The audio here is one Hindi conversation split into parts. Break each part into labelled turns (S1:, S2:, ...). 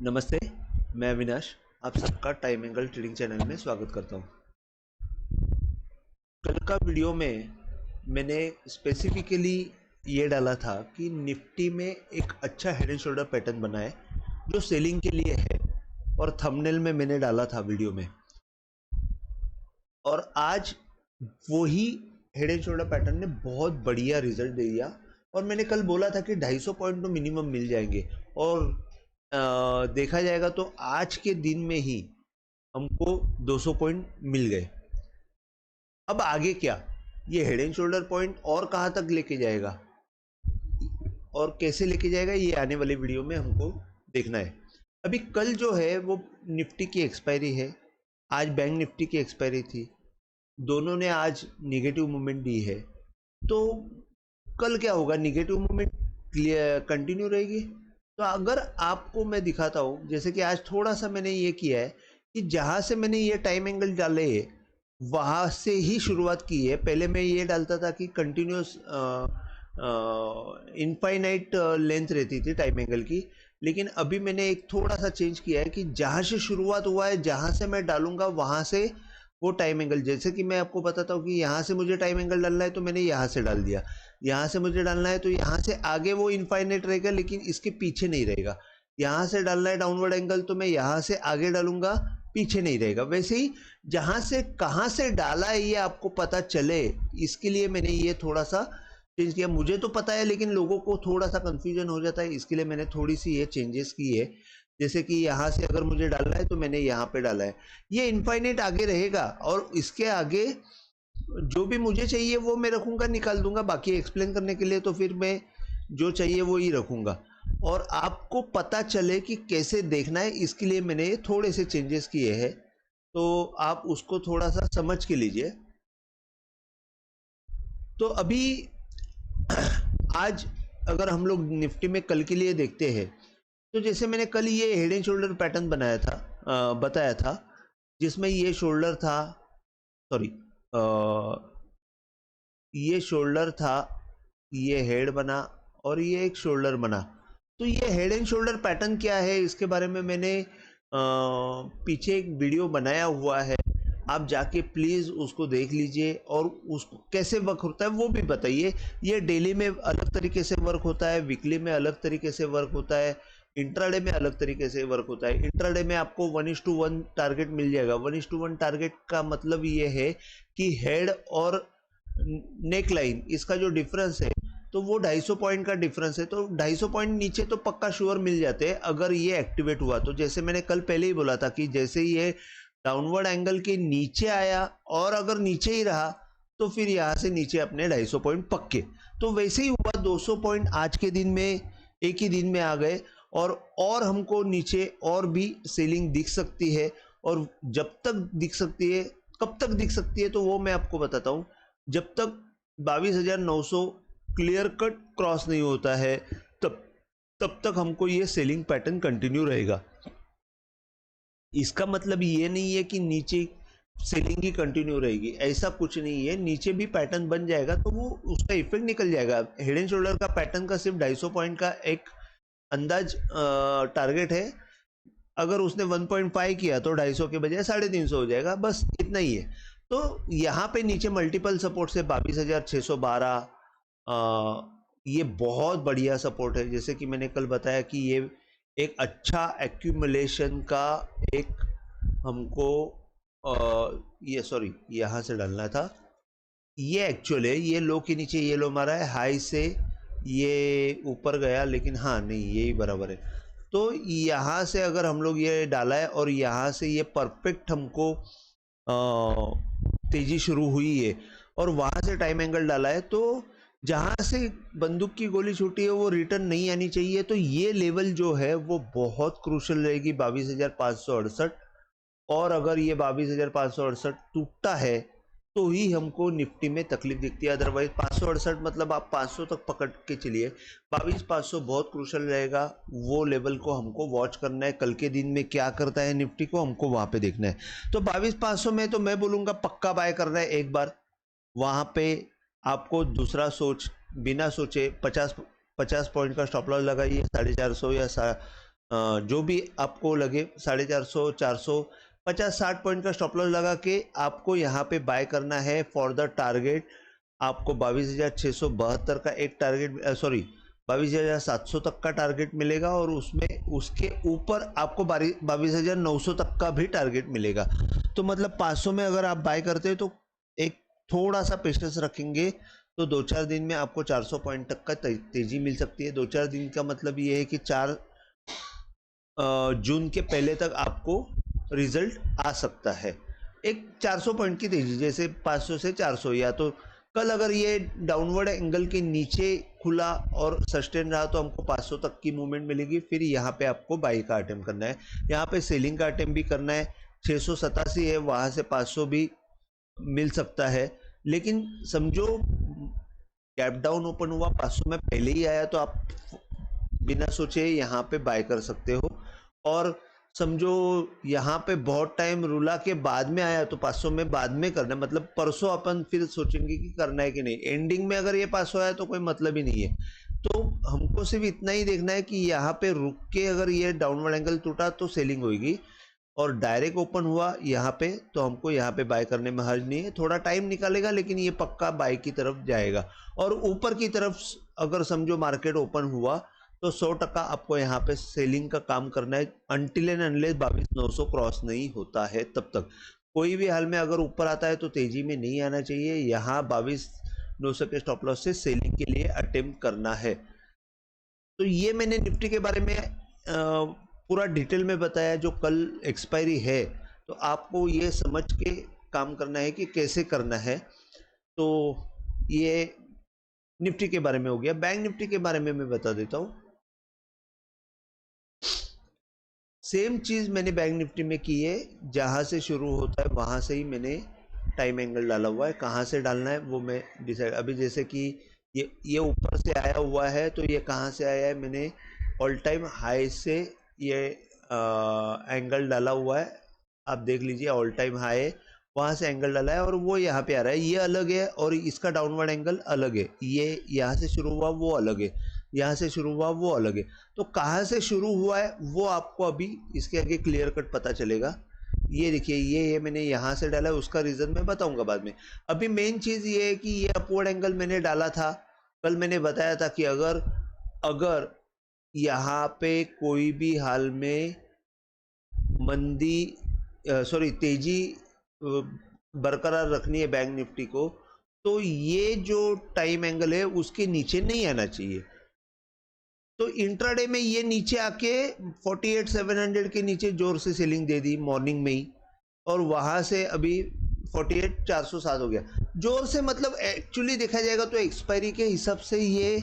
S1: नमस्ते। मैं अविनाश आप सबका टाइम एंगल ट्रेडिंग चैनल में स्वागत करता हूं। कल का वीडियो में मैंने स्पेसिफिकली ये डाला था कि निफ्टी में एक अच्छा हेड एंड शोल्डर पैटर्न बना है जो सेलिंग के लिए है, और थंबनेल में मैंने डाला था वीडियो में। और आज वही हेड एंड शोल्डर पैटर्न ने बहुत बढ़िया रिजल्ट दे दिया। और मैंने कल बोला था कि 250 पॉइंट तो मिनिमम मिल जाएंगे, और देखा जाएगा तो आज के दिन में ही हमको 200 पॉइंट मिल गए। अब आगे क्या, ये हेड एंड शोल्डर पॉइंट और कहाँ तक लेके जाएगा और कैसे लेके जाएगा, ये आने वाले वीडियो में हमको देखना है। अभी कल जो है वो निफ्टी की एक्सपायरी है, आज बैंक निफ्टी की एक्सपायरी थी। दोनों ने आज निगेटिव मूवमेंट दी है, तो कल क्या होगा, निगेटिव मूवमेंट कंटिन्यू रहेगी। तो अगर आपको मैं दिखाता हूँ, जैसे कि आज थोड़ा सा मैंने ये किया है कि जहाँ से मैंने ये टाइम एंगल डाले वहाँ से ही शुरुआत की है। पहले मैं ये डालता था कि कंटिन्यूस इनफाइनाइट लेंथ रहती थी टाइम एंगल की, लेकिन अभी मैंने एक थोड़ा सा चेंज किया है कि जहाँ से शुरुआत हुआ है, जहाँ से मैं डालूंगा वहाँ से वो टाइम एंगल, जैसे कि मैं आपको बताता हूँ कि यहाँ से मुझे टाइम एंगल डालना है तो मैंने यहाँ से डाल दिया, यहाँ से मुझे डालना है तो यहाँ से आगे वो इनफाइनाइट रहेगा लेकिन इसके पीछे नहीं रहेगा। यहाँ से डालना है डाउनवर्ड एंगल तो मैं यहाँ से आगे डालूंगा, पीछे नहीं रहेगा। वैसे ही जहाँ से कहाँ से डाला है ये आपको पता चले, इसके लिए मैंने ये थोड़ा सा चेंज किया। मुझे तो पता है लेकिन लोगों को थोड़ा सा कंफ्यूजन हो जाता है, इसके लिए मैंने थोड़ी सी ये चेंजेस की है। जैसे कि यहाँ से अगर मुझे डालना है तो मैंने यहाँ पे डाला है, ये इनफाइनाइट आगे रहेगा और इसके आगे जो भी मुझे चाहिए वो मैं रखूंगा, निकाल दूंगा। बाकी एक्सप्लेन करने के लिए तो फिर मैं जो चाहिए वो ही रखूंगा, और आपको पता चले कि कैसे देखना है, इसके लिए मैंने थोड़े से चेंजेस किए हैं, तो आप उसको थोड़ा सा समझ के लीजिए। तो अभी आज अगर हम लोग निफ्टी में कल के लिए देखते हैं, तो जैसे मैंने कल ये हेड एंड शोल्डर पैटर्न बनाया था, बताया था, जिसमें ये शोल्डर था, सॉरी, ये शोल्डर था, ये हेड बना और ये एक शोल्डर बना। तो ये हेड एंड शोल्डर पैटर्न क्या है, इसके बारे में मैंने पीछे एक वीडियो बनाया हुआ है, आप जाके प्लीज़ उसको देख लीजिए और उसको कैसे वर्क होता है वो भी बताइए। ये डेली में अलग तरीके से वर्क होता है, वीकली में अलग तरीके से वर्क होता है, इंट्राडे में अलग तरीके से वर्क होता है। इंट्राडे में आपको 1:1 टारगेट मिल जाएगा। 1:1 टारगेट का मतलब ये है कि हेड और नेक लाइन, इसका जो डिफरेंस है तो वो 250 पॉइंट का डिफरेंस है, तो 250 पॉइंट नीचे तो पक्का श्योर मिल जाते हैं अगर ये एक्टिवेट हुआ तो। जैसे मैंने कल पहले ही बोला था कि जैसे ये डाउनवर्ड एंगल के नीचे आया और अगर नीचे ही रहा तो फिर यहाँ से नीचे अपने 250 पॉइंट पक्के। तो वैसे ही हुआ, 200 पॉइंट आज के दिन में एक ही दिन में आ गए, और हमको नीचे और भी सेलिंग दिख सकती है। और जब तक दिख सकती है, कब तक दिख सकती है, तो वो मैं आपको बताता हूँ। जब तक 22,900 क्लियर कट क्रॉस नहीं होता है तब तब तक हमको ये सेलिंग पैटर्न कंटिन्यू रहेगा। इसका मतलब ये नहीं है कि नीचे सेलिंग ही कंटिन्यू रहेगी, ऐसा कुछ नहीं है। नीचे भी पैटर्न बन जाएगा तो वो उसका इफेक्ट निकल जाएगा। हेड एंड शोल्डर का पैटर्न का सिर्फ 250 पॉइंट का एक अंदाज टारगेट है। अगर उसने 1.5 किया तो 250 के बजाय 350 हो जाएगा, बस इतना ही है। तो यहाँ पे नीचे मल्टीपल सपोर्ट से 22,612, ये बहुत बढ़िया सपोर्ट है। जैसे कि मैंने कल बताया कि ये एक अच्छा एक्यूमुलेशन का एक हमको ये सॉरी यहाँ से डालना था, ये एक्चुअल है। ये लो के नीचे ये लो मारा है, हाई से ये ऊपर गया, लेकिन हाँ नहीं, यही बराबर है। तो यहाँ से अगर हम लोग ये डाला है और यहाँ से ये परफेक्ट हमको तेजी शुरू हुई है और वहाँ से टाइम एंगल डाला है, तो जहाँ से बंदूक की गोली छूटी है वो रिटर्न नहीं आनी चाहिए। तो ये लेवल जो है वो बहुत क्रूशल रहेगी, 22,568। और अगर ये 22,568 टूटता है तो ही हमको निफ्टी में तकलीफ दिखती है, अदरवाइज 568 मतलब आप 500 तक पकड़ के चलिए। 22,500 बहुत क्रूशल रहेगा, वो लेवल को हमको वॉच करना है। कल के दिन में क्या करता है निफ्टी को हमको वहां पे देखना है। तो 22,500 में तो मैं बोलूंगा पक्का बाय करना है एक बार। वहां पे आपको दूसरा सोच, बिना सोचे 50 पॉइंट का स्टॉप लॉस लगाइए, 450 या जो भी आपको लगे 450, 400, 50-60 पॉइंट का स्टॉप लॉस लगा के आपको यहाँ पे बाय करना है फॉर द टारगेट। आपको 22,672 का एक टारगेट, सॉरी 22,700 तक का टारगेट मिलेगा, और उसमें उसके ऊपर आपको 22,900 तक का भी टारगेट मिलेगा। तो मतलब 500 में अगर आप बाय करते हैं तो एक थोड़ा सा पेशेंस रखेंगे तो 2-4 दिन में आपको 400 पॉइंट तक का तेजी मिल सकती है। 2-4 दिन का मतलब ये है कि 4 जून के पहले तक आपको रिजल्ट आ सकता है। एक 400 पॉइंट की तेजी, जैसे 500 से 400, या तो कल अगर ये डाउनवर्ड एंगल के नीचे खुला और सस्टेन रहा तो हमको 500 तक की मूवमेंट मिलेगी। फिर यहाँ पे आपको बाई का अटेम्प्ट करना है, यहाँ पे सेलिंग का अटेम्प्ट भी करना है। 687 है, वहाँ से 500 भी मिल सकता है। लेकिन समझो गैप डाउन ओपन हुआ, 500 में पहले ही आया तो आप बिना सोचे यहाँ पे बाय कर सकते हो। और समझो यहाँ पे बहुत टाइम रुला के बाद में आया तो 500 में बाद में करना है, मतलब परसों अपन फिर सोचेंगे कि करना है कि नहीं। एंडिंग में अगर ये 500 आया तो कोई मतलब ही नहीं है। तो हमको सिर्फ इतना ही देखना है कि यहाँ पे रुक के अगर ये डाउनवर्ड एंगल टूटा तो सेलिंग होगी, और डायरेक्ट ओपन हुआ यहाँ पे तो हमको यहाँ पे बाय करने में हर्ज नहीं है। थोड़ा टाइम निकालेगा लेकिन ये पक्का बाय की तरफ जाएगा। और ऊपर की तरफ अगर समझो मार्केट ओपन हुआ तो 100% आपको यहाँ पे सेलिंग का काम करना है, अनटिल एंड अनलेस 22,900 क्रॉस नहीं होता है तब तक। कोई भी हाल में अगर ऊपर आता है तो तेजी में नहीं आना चाहिए, यहाँ 22,900 के स्टॉप लॉस से सेलिंग के लिए अटेम्प्ट करना है। तो ये मैंने निफ्टी के बारे में पूरा डिटेल में बताया। जो कल एक्सपायरी है तो आपको ये समझ के काम करना है कि कैसे करना है। तो ये निफ्टी के बारे में हो गया। बैंक निफ्टी के बारे में मैं बता देता हूँ। सेम चीज़ मैंने बैंक निफ्टी में की है, जहाँ से शुरू होता है वहाँ से ही मैंने टाइम एंगल डाला हुआ है। कहाँ से डालना है वो मैं डिसाइड, अभी जैसे कि ये ऊपर से आया हुआ है तो ये कहाँ से आया है, मैंने ऑल टाइम हाई से ये एंगल डाला हुआ है। आप देख लीजिए, ऑल टाइम हाई है, वहाँ से एंगल डाला है और वो यहाँ पे आ रहा है। ये अलग है और इसका डाउनवर्ड एंगल अलग है। ये यहाँ से शुरू हुआ वो अलग है, यहाँ से शुरू हुआ वो अलग है। तो कहाँ से शुरू हुआ है वो आपको अभी इसके आगे क्लियर कट पता चलेगा। ये देखिए, ये मैंने यहाँ से डाला है, उसका रीज़न मैं बताऊंगा बाद में। अभी मेन चीज़ ये है कि ये अपवर्ड एंगल मैंने डाला था। कल मैंने बताया था कि अगर यहाँ पे कोई भी हाल में तेजी बरकरार रखनी है बैंक निफ्टी को, तो ये जो टाइम एंगल है उसके नीचे नहीं आना चाहिए। तो इंट्राडे में ये नीचे आके 48,700 के नीचे जोर से सेलिंग दे दी मॉर्निंग में ही, और वहां से अभी 48,407 हो गया। जोर से मतलब एक्चुअली देखा जाएगा तो एक्सपायरी के हिसाब से ये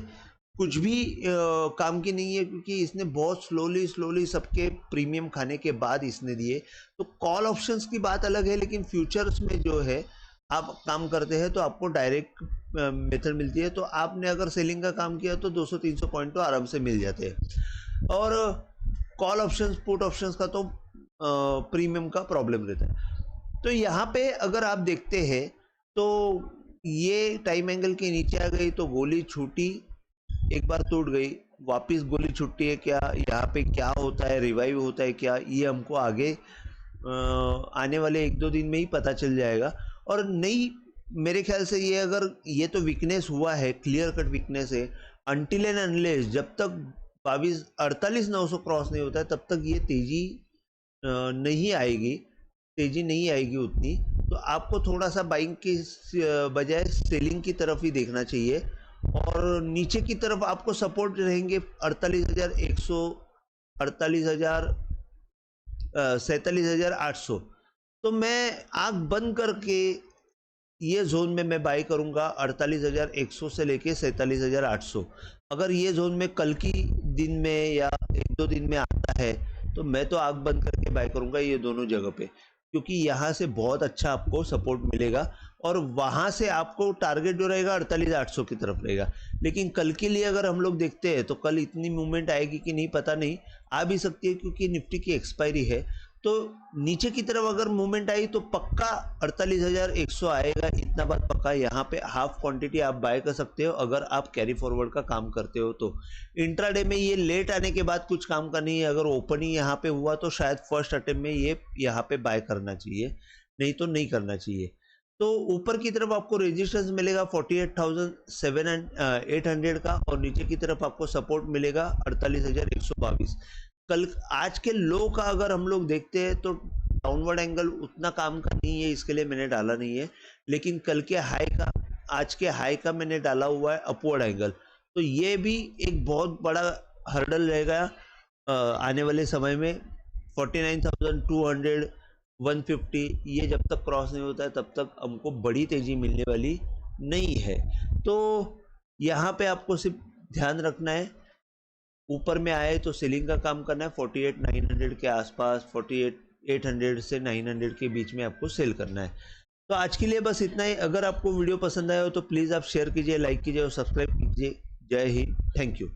S1: कुछ भी काम की नहीं है, क्योंकि इसने बहुत स्लोली सबके प्रीमियम खाने के बाद इसने दिए। तो कॉल ऑप्शंस की बात अलग है, लेकिन फ्यूचर्स में जो है आप काम करते हैं तो आपको डायरेक्ट मेथड मिलती है। तो आपने अगर सेलिंग का काम किया तो 200-300 पॉइंट तो आराम से मिल जाते हैं। और कॉल ऑप्शंस, पुट ऑप्शंस का तो प्रीमियम का प्रॉब्लम रहता है। तो यहाँ पे अगर आप देखते हैं तो ये टाइम एंगल के नीचे आ गई तो गोली छूटी, एक बार टूट गई, वापस गोली छुट्टी है क्या, यहाँ पे क्या होता है, रिवाइव होता है क्या, ये हमको आगे आने वाले 1-2 दिन में ही पता चल जाएगा। और नहीं, मेरे ख्याल से ये अगर ये तो वीकनेस हुआ है, क्लियर कट वीकनेस है। अनटिल एंड अनलेस जब तक 48,900 क्रॉस नहीं होता है तब तक ये तेजी नहीं आएगी, तेजी नहीं आएगी उतनी। तो आपको थोड़ा सा बाइंग की बजाय सेलिंग की तरफ ही देखना चाहिए। और नीचे की तरफ आपको सपोर्ट रहेंगे 48,100, 48,000, 47,800। तो मैं आंख बंद करके ये जोन में मैं बाई करूंगा 48,100 से लेके 47,800। अगर ये जोन में कल की दिन में या 1-2 दिन में आता है तो मैं तो आंख बंद करके बाई करूंगा ये दोनों जगह पे, क्योंकि यहाँ से बहुत अच्छा आपको सपोर्ट मिलेगा और वहाँ से आपको टारगेट जो रहेगा 48,800 की तरफ रहेगा। लेकिन कल के लिए अगर हम लोग देखते हैं तो कल इतनी मूवमेंट आएगी कि नहीं, पता नहीं, आ भी सकती है क्योंकि निफ्टी की एक्सपायरी है। तो नीचे की तरफ अगर मूवमेंट आई तो पक्का 48,100 आएगा, इतना बात पक्का। यहाँ पे हाफ क्वांटिटी आप बाय कर सकते हो अगर आप कैरी फॉरवर्ड का काम करते हो तो। इंट्राडे में ये लेट आने के बाद कुछ काम का नहीं है, अगर ओपनिंग यहाँ पे हुआ तो शायद फर्स्ट अटेम्प्ट में ये यहाँ पे बाय करना चाहिए, नहीं तो नहीं करना चाहिए। तो ऊपर की तरफ आपको रेजिस्टेंस मिलेगा 48,800 का, और नीचे की तरफ आपको सपोर्ट मिलेगा 48,122। कल आज के लो का अगर हम लोग देखते हैं तो डाउनवर्ड एंगल उतना काम का नहीं है, इसके लिए मैंने डाला नहीं है। लेकिन कल के हाई का, आज के हाई का मैंने डाला हुआ है अपवर्ड एंगल, तो ये भी एक बहुत बड़ा हर्डल रहेगा आने वाले समय में। 49,200 150 ये जब तक क्रॉस नहीं होता है तब तक हमको बड़ी तेजी मिलने वाली नहीं है। तो यहाँ पे आपको सिर्फ ध्यान रखना है, ऊपर में आए तो सेलिंग का काम करना है, 48,900 के आसपास, 48,800 से 900 के बीच में आपको सेल करना है। तो आज के लिए बस इतना ही। अगर आपको वीडियो पसंद आया हो तो प्लीज़ आप शेयर कीजिए, लाइक कीजिए और सब्सक्राइब कीजिए। जय हिंद, थैंक यू।